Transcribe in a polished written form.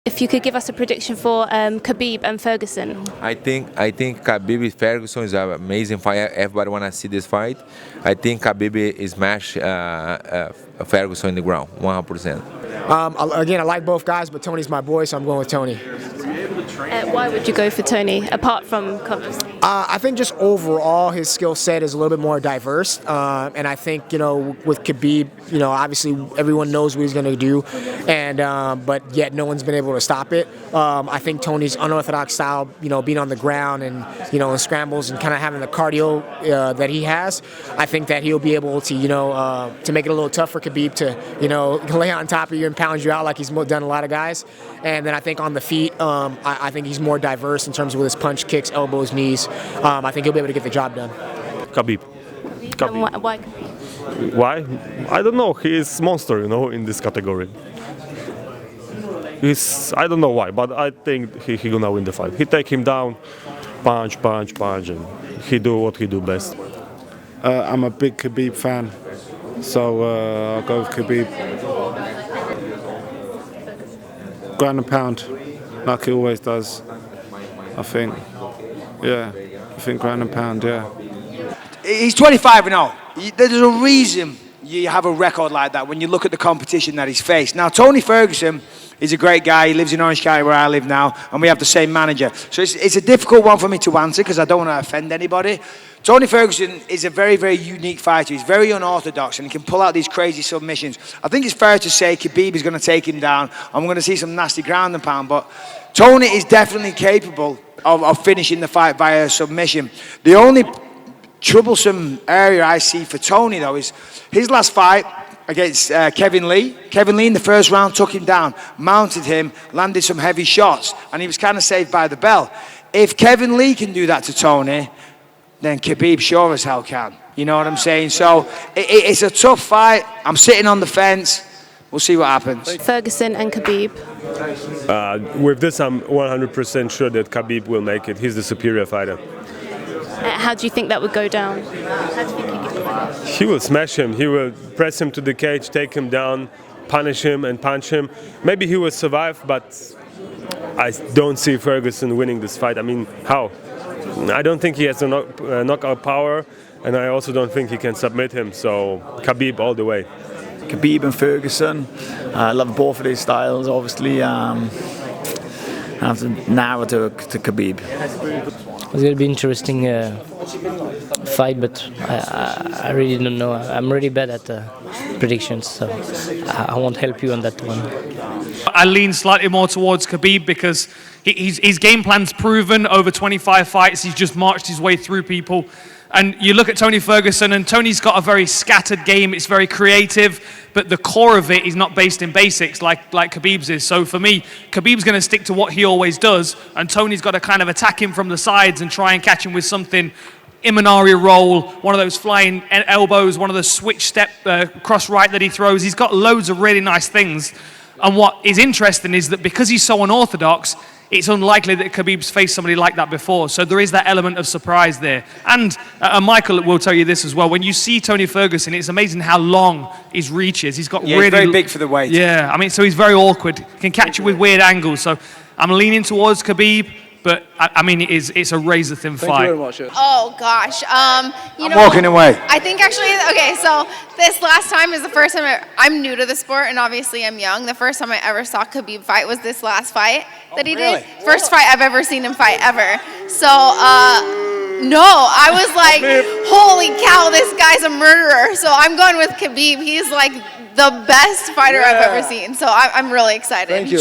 If you could give us a prediction for Khabib and Ferguson. I think Khabib Ferguson is an amazing fight. Everybody wanna see this fight. I think Khabib is smash Ferguson in the ground, 100%. Again, I like both guys, but Tony's my boy, so I'm going with Tony. Why would you go for Tony, apart from Khabib? I think just overall his skill set is a little bit more diverse, and I think with Khabib, obviously everyone knows what he's going to do, and but yet no one's been able to stop it. I think Tony's unorthodox style, being on the ground and in scrambles and kind of having the cardio that he has, I think that he'll be able to to make it a little tough for Khabib to lay on top of you and pound you out like he's done a lot of guys. And then I think on the feet, I think he's more diverse in terms of with his punch, kicks, elbows, knees. I think he'll be able to get the job done. Khabib. And why Khabib? Why? I don't know. He is monster, in this category. I don't know why, but I think he gonna win the fight. He take him down, punch, and he do what he do best. I'm a big Khabib fan, so I'll go with Khabib. Ground and pound, like he always does. I think, ground and pound, yeah. He's 25-0. There's a reason you have a record like that when you look at the competition that he's faced. Now, Tony Ferguson is a great guy. He lives in Orange County where I live now, and we have the same manager. So it's a difficult one for me to answer because I don't want to offend anybody. Tony Ferguson is a very, very unique fighter. He's very unorthodox, and he can pull out these crazy submissions. I think it's fair to say Khabib is going to take him down, and we're going to see some nasty ground and pound, but Tony is definitely capable of finishing the fight via submission. The only troublesome area I see for Tony, though, is his last fight against Kevin Lee. Kevin Lee in the first round took him down, mounted him, landed some heavy shots, and he was kind of saved by the bell. If Kevin Lee can do that to Tony, then Khabib sure as hell can. You know what I'm saying? So it's a tough fight. I'm sitting on the fence. We'll see what happens. Ferguson and Khabib. With this, I'm 100% sure that Khabib will make it. He's the superior fighter. How do you think that would go down? How do you think he could do that? He will smash him. He will press him to the cage, take him down, punish him and punch him. Maybe he will survive, but I don't see Ferguson winning this fight. I mean, how? I don't think he has a knockout power, and I also don't think he can submit him. So Khabib all the way. Khabib and Ferguson. I love both of their styles, obviously. I have to narrow to Khabib. It's going to be an interesting fight, but I really don't know. I'm really bad at predictions, so I won't help you on that one. I lean slightly more towards Khabib because his game plan's proven over 25 fights. He's just marched his way through people. And you look at Tony Ferguson, and Tony's got a very scattered game. It's very creative, but the core of it is not based in basics like Khabib's is. So for me, Khabib's going to stick to what he always does, and Tony's got to kind of attack him from the sides and try and catch him with something. Imanari roll, one of those flying elbows, one of the switch step cross right that he throws. He's got loads of really nice things. And what is interesting is that because he's so unorthodox, it's unlikely that Khabib's faced somebody like that before. So there is that element of surprise there. And Michael will tell you this as well. When you see Tony Ferguson, it's amazing how long his reach is. He's got really... he's very big for the weight. Yeah, I mean, so he's very awkward. Can catch you with weird angles. So I'm leaning towards Khabib. But I mean, it's a razor-thin fight. Thank you very much. Oh gosh, I'm walking away. I think actually, okay, so this last time is the first time I'm new to the sport, and obviously I'm young. The first time I ever saw Khabib fight was this last fight that he did. First fight I've ever seen him fight ever. So no, I was like, holy cow, this guy's a murderer. So I'm going with Khabib. He's like the best fighter I've ever seen. So I'm really excited. Thank you.